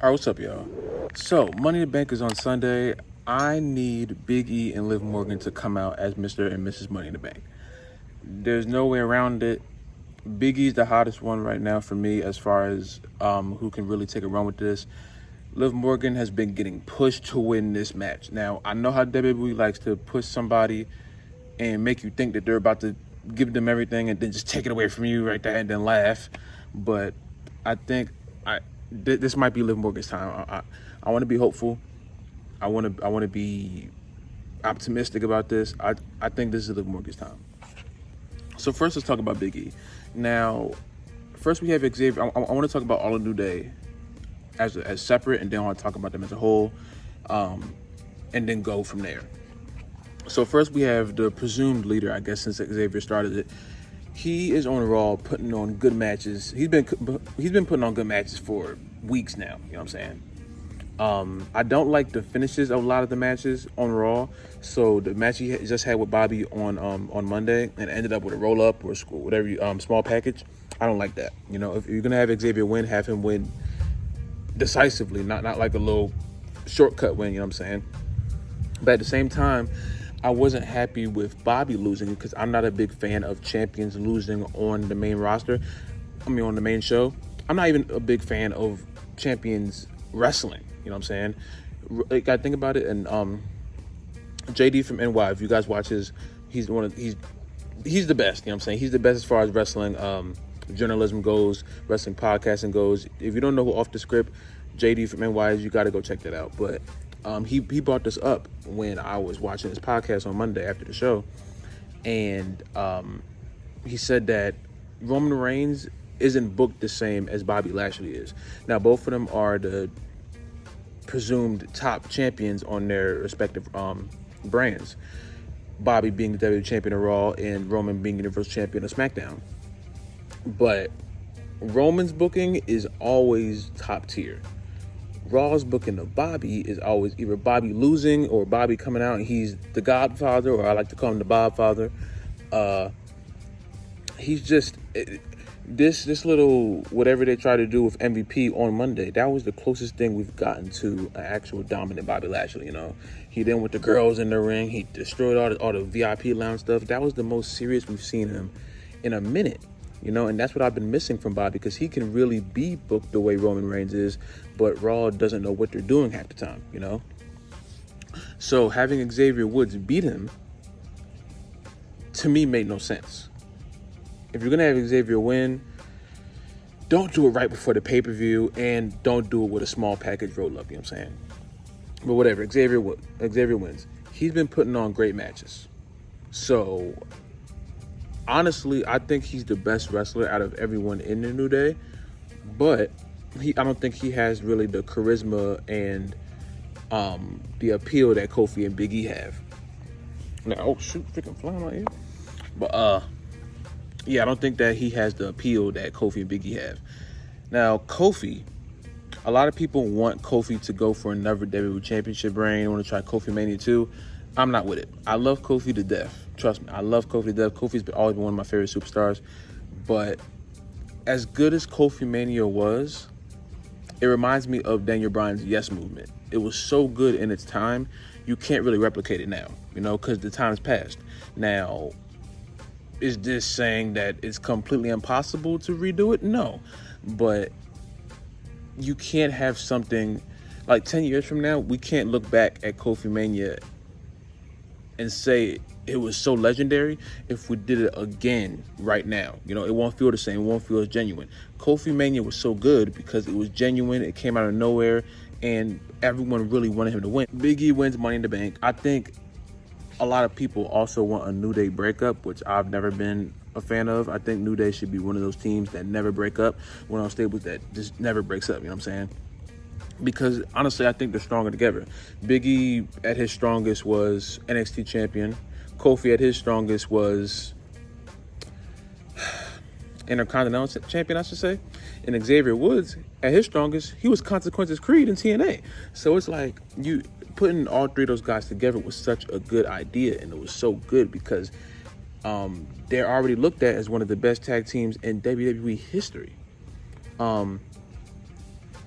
All right, what's up, y'all? So, Money in the Bank is on Sunday. I need Big E and Liv Morgan to come out as Mr. and Mrs. Money in the Bank. There's no way around it. Big E's the hottest one right now for me as far as who can really take a run with this. Liv Morgan has been getting pushed to win this match. Now, I know how WWE likes to push somebody and make you think that they're about to give them everything and then just take it away from you right there and then laugh. But I think this might be Liv Morgan's time. I want to be hopeful. I want to be optimistic about this. I think this is Liv Morgan's time. So first, let's talk about Big E. Now, first we have Xavier. I want to talk about All of New Day as separate, and then I want to talk about them as a whole, and then go from there. So first we have the presumed leader, I guess, since Xavier started it. He is on Raw putting on good matches. He's been putting on good matches for weeks now. You know what I'm saying? I don't like the finishes of a lot of the matches on Raw. So the match he just had with Bobby on Monday and ended up with a roll up or whatever small package. I don't like that. You know, if you're gonna have Xavier win, have him win decisively, not like a little shortcut win. You know what I'm saying? But at the same time, I wasn't happy with Bobby losing because I'm not a big fan of champions losing on the main roster. On the main show. I'm not even a big fan of champions wrestling. You know what I'm saying? Like, I think about it, and JD from NY, if you guys watch he's the best. You know what I'm saying? He's the best as far as wrestling journalism goes, wrestling podcasting goes. If you don't know who Off the Script JD from NY is, you got to go check that out. But he brought this up when I was watching his podcast on Monday after the show, and he said that Roman Reigns isn't booked the same as Bobby Lashley is. Now, both of them are the presumed top champions on their respective brands. Bobby being the WWE champion of Raw and Roman being Universal champion of SmackDown. But Roman's booking is always top tier. Raw's booking of Bobby is always either Bobby losing or Bobby coming out and he's the Godfather, or I like to call him the Bobfather. He's just this little whatever they try to do with MVP on Monday. That was the closest thing we've gotten to an actual dominant Bobby Lashley. You know, he then with the girls in the ring, he destroyed all the VIP lounge stuff. That was the most serious we've seen him in a minute. You know, and that's what I've been missing from Bobby, because he can really be booked the way Roman Reigns is, but Raw doesn't know what they're doing half the time, you know? So having Xavier Woods beat him, to me, made no sense. If you're going to have Xavier win, don't do it right before the pay-per-view, and don't do it with a small package roll-up, you know what I'm saying? But whatever, Xavier wins. He's been putting on great matches. So honestly, I think he's the best wrestler out of everyone in the New Day, but I don't think he has really the charisma and the appeal that Kofi and Big E have. Now, oh shoot, freaking flying my ear. But yeah, I don't think that he has the appeal that Kofi and Big E have. Now, Kofi, a lot of people want Kofi to go for another WWE Championship reign. Want to try Kofi Mania 2. I'm not with it. I love Kofi to death. Trust me, I love Kofi to death. Kofi's always been one of my favorite superstars. But as good as Kofi Mania was, it reminds me of Daniel Bryan's Yes movement. It was so good in its time, you can't really replicate it now, you know, because the time's passed. Now, is this saying that it's completely impossible to redo it? No. But you can't have something like 10 years from now, we can't look back at Kofi Mania and say it was so legendary if we did it again right now. You know, it won't feel the same. It won't feel as genuine. Kofi Mania was so good because it was genuine. It came out of nowhere, and everyone really wanted him to win. Big E wins Money in the Bank. I think a lot of people also want a New Day breakup, which I've never been a fan of. I think New Day should be one of those teams that never break up, one of those stables that just never breaks up, you know what I'm saying? Because honestly, I think they're stronger together. Big E at his strongest was NXT champion. Kofi at his strongest was Intercontinental champion, I should say. And Xavier Woods at his strongest, he was Consequences Creed in TNA. So it's like you putting all three of those guys together was such a good idea, and it was so good because they're already looked at as one of the best tag teams in WWE history.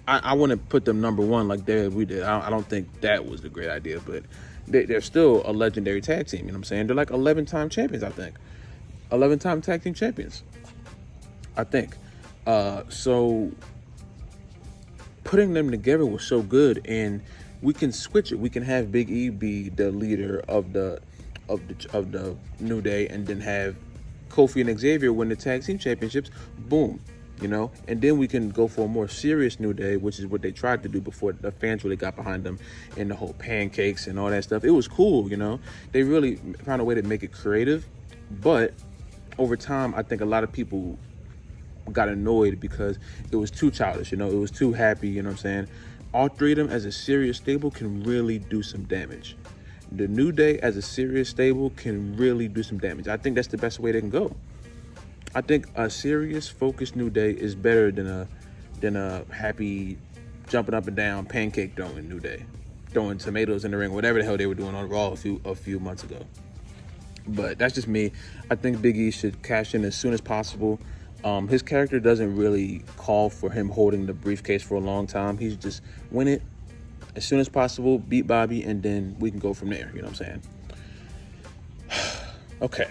I wouldn't put them number one like we did. I don't think that was the great idea, but they're still a legendary tag team. You know what I'm saying? They're like 11-time champions, I think. 11-time tag team champions, I think. So putting them together was so good, and we can switch it. We can have Big E be the leader of the New Day, and then have Kofi and Xavier win the tag team championships. Boom. You know, and then we can go for a more serious New Day, which is what they tried to do before the fans really got behind them, and the whole pancakes and all that stuff. It was cool, you know. They really found a way to make it creative, but over time, I think a lot of people got annoyed because it was too childish, you know. It was too happy, you know what I'm saying. All three of them as a serious stable can really do some damage. The New Day as a serious stable can really do some damage. I think that's the best way they can go. I think a serious, focused New Day is better than a happy, jumping up and down, pancake throwing New Day, throwing tomatoes in the ring, whatever the hell they were doing on Raw a few months ago. But that's just me. I think Big E should cash in as soon as possible. His character doesn't really call for him holding the briefcase for a long time. He's just win it as soon as possible, beat Bobby, and then we can go from there. You know what I'm saying? Okay.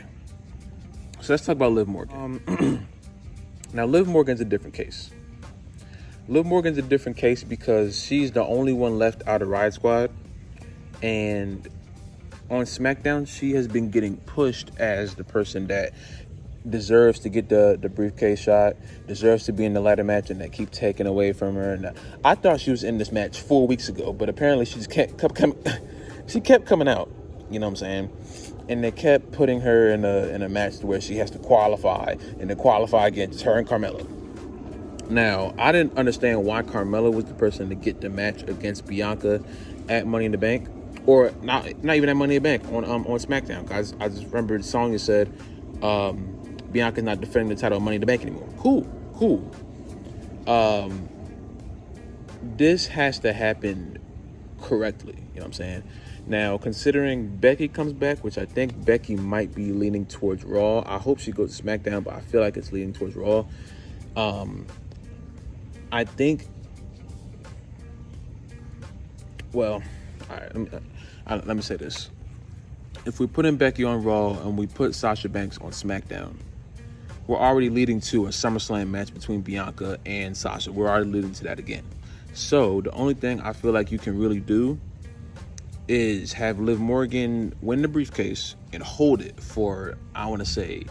So let's talk about Liv Morgan. Now, Liv Morgan's a different case. Liv Morgan's a different case because she's the only one left out of Riot Squad. And on SmackDown, she has been getting pushed as the person that deserves to get the briefcase shot, deserves to be in the ladder match, and they keep taking away from her. And I thought she was in this match 4 weeks ago, but apparently she just kept coming out. You know what I'm saying? And they kept putting her in a match where she has to qualify, and to qualify against her and Carmella. Now, I didn't understand why Carmella was the person to get the match against Bianca at Money in the Bank, or not even at Money in the Bank on SmackDown. Guys, I just remember the song that said Bianca's not defending the title of Money in the Bank anymore. Cool. This has to happen correctly. You know what I'm saying? Now, considering Becky comes back, which I think Becky might be leaning towards Raw. I hope she goes to SmackDown, but I feel like it's leaning towards Raw. I think, well, all right, let me say this. If we put in Becky on Raw and we put Sasha Banks on SmackDown, we're already leading to a SummerSlam match between Bianca and Sasha. We're already leading to that again. So the only thing I feel like you can really do is have Liv Morgan win the briefcase and hold it for, I want to say,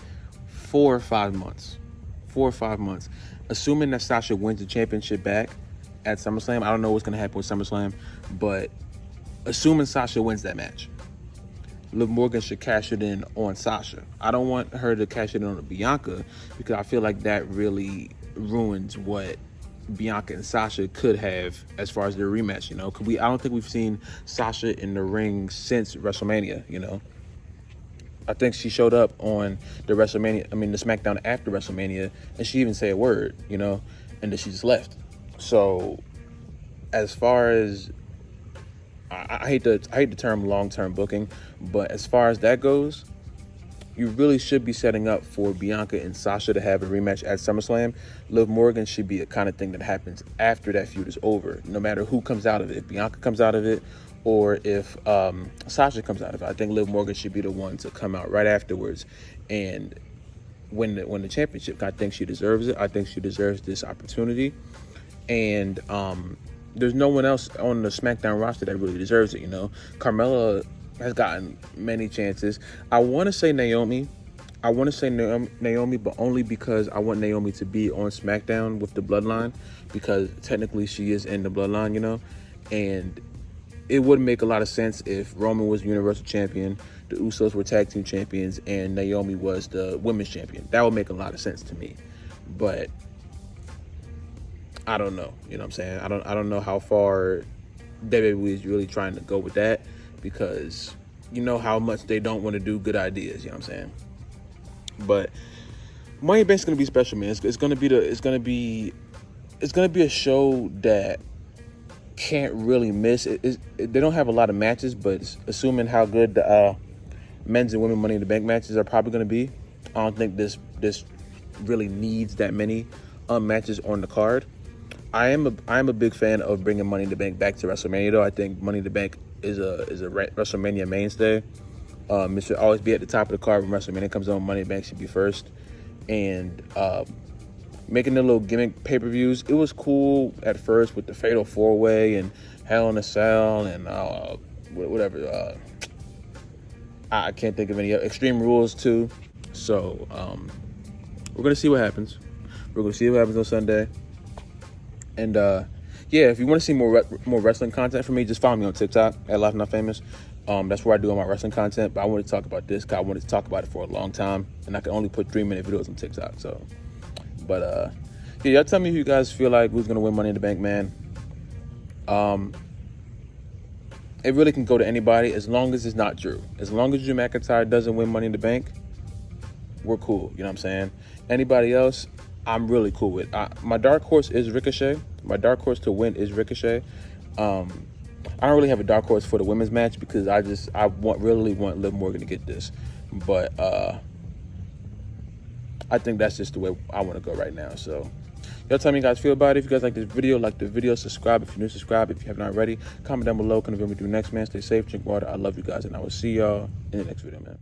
4 or 5 months. 4 or 5 months. Assuming that Sasha wins the championship back at SummerSlam. I don't know what's going to happen with SummerSlam, but assuming Sasha wins that match, Liv Morgan should cash it in on Sasha. I don't want her to cash it in on Bianca because I feel like that really ruins what Bianca and Sasha could have as far as their rematch, you know. I don't think we've seen Sasha in the ring since WrestleMania, you know. I think she showed up on the SmackDown after WrestleMania, and she even said a word, you know, and then she just left. So as far as I hate the term long-term booking, but as far as that goes, you really should be setting up for Bianca and Sasha to have a rematch at SummerSlam. Liv Morgan should be a kind of thing that happens after that feud is over, no matter who comes out of it. If Bianca comes out of it or if Sasha comes out of it, I think Liv Morgan should be the one to come out right afterwards and win the championship. I think she deserves it. I think she deserves this opportunity. And there's no one else on the SmackDown roster that really deserves it, you know. Carmella has gotten many chances. I want to say Naomi, but only because I want Naomi to be on SmackDown with the Bloodline, because technically she is in the Bloodline, you know. And it would make a lot of sense if Roman was Universal Champion, the Usos were Tag Team Champions, and Naomi was the Women's Champion. That would make a lot of sense to me. But I don't know. You know what I'm saying? I don't know how far WWE is really trying to go with that, because you know how much they don't want to do good ideas. You know what I'm saying? But Money in the Bank is gonna be special, man. It's gonna be a show that can't really miss. They don't have a lot of matches, but assuming how good the men's and women Money in the Bank matches are probably gonna be, I don't think this really needs that many matches on the card. I am a big fan of bringing Money in the Bank back to WrestleMania. Though I think Money in the Bank is a WrestleMania mainstay. It should always be at the top of the card when WrestleMania comes on. Money in the Bank should be first. And making the little gimmick pay-per-views, it was cool at first with the Fatal 4-Way and Hell in a Cell and whatever. I can't think of any other. Extreme Rules too. So we're gonna see what happens. We're gonna see what happens on Sunday. And yeah, if you want to see more wrestling content from me, just follow me on TikTok at Life Not Famous. That's where I do all my wrestling content. But I wanted to talk about this because I wanted to talk about it for a long time, and I can only put 3-minute videos on TikTok. So, but yeah, y'all tell me who you guys feel like who's gonna win Money in the Bank, man. It really can go to anybody as long as it's not Drew. As long as Drew McIntyre doesn't win Money in the Bank, we're cool. You know what I'm saying? Anybody else, I'm really cool with. My dark horse is Ricochet. My dark horse to win is Ricochet. I don't really have a dark horse for the women's match because I really want Liv Morgan to get this. But I think that's just the way I want to go right now. So y'all tell me how you guys feel about it. If you guys like this video, like the video, subscribe. If you're new, subscribe. If you haven't already, comment down below. Comment what we do next, man. Stay safe, drink water. I love you guys, and I will see y'all in the next video, man.